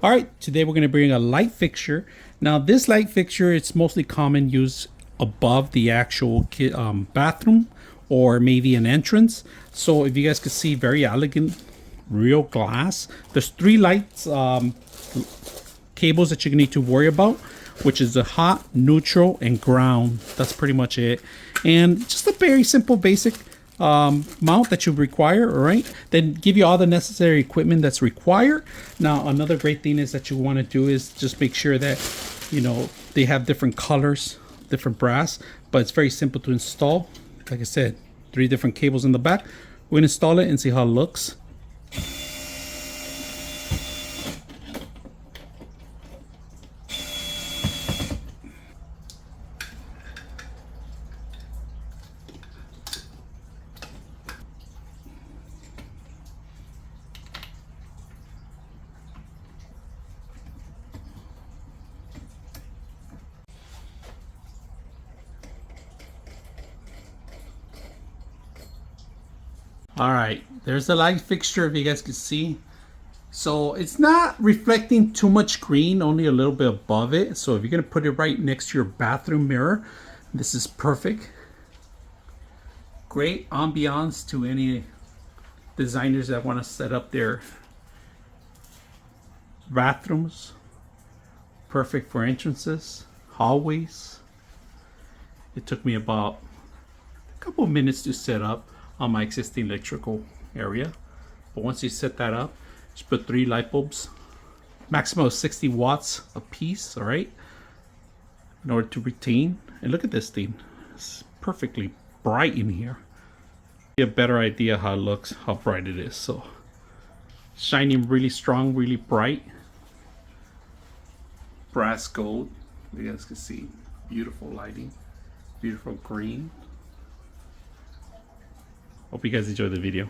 All right, today we're going to bring a light fixture. Now this light fixture, it's mostly common used above the actual bathroom or maybe an entrance. So if you guys can see, very elegant, real glass. There's three lights cables that you need to worry about, which is the hot, neutral, and ground. That's pretty much it. And just a very simple basic mount that you require. All right, then give you all the necessary equipment that's required. Now another great thing is that you want to do is just make sure that they have different colors, different brass, but it's very simple to install. Like I said, 3 different cables in the back. We're gonna install it and see how it looks. All right, there's the light fixture, if you guys can see. So it's not reflecting too much green, only a little bit above it. So if you're gonna put it right next to your bathroom mirror, this is perfect. Great ambiance to any designers that want to set up their bathrooms. Perfect for entrances, hallways. It took me about a couple of minutes to set up on my existing electrical area, but once you set that up, just put 3 light bulbs, maximum of 60 watts a piece. All right, in order to retain. And look at this thing, it's perfectly bright in here. Get a better idea how it looks, how bright it is. So shining really strong, really bright, brass gold. You guys can see beautiful lighting, beautiful green. Hope you guys enjoyed the video.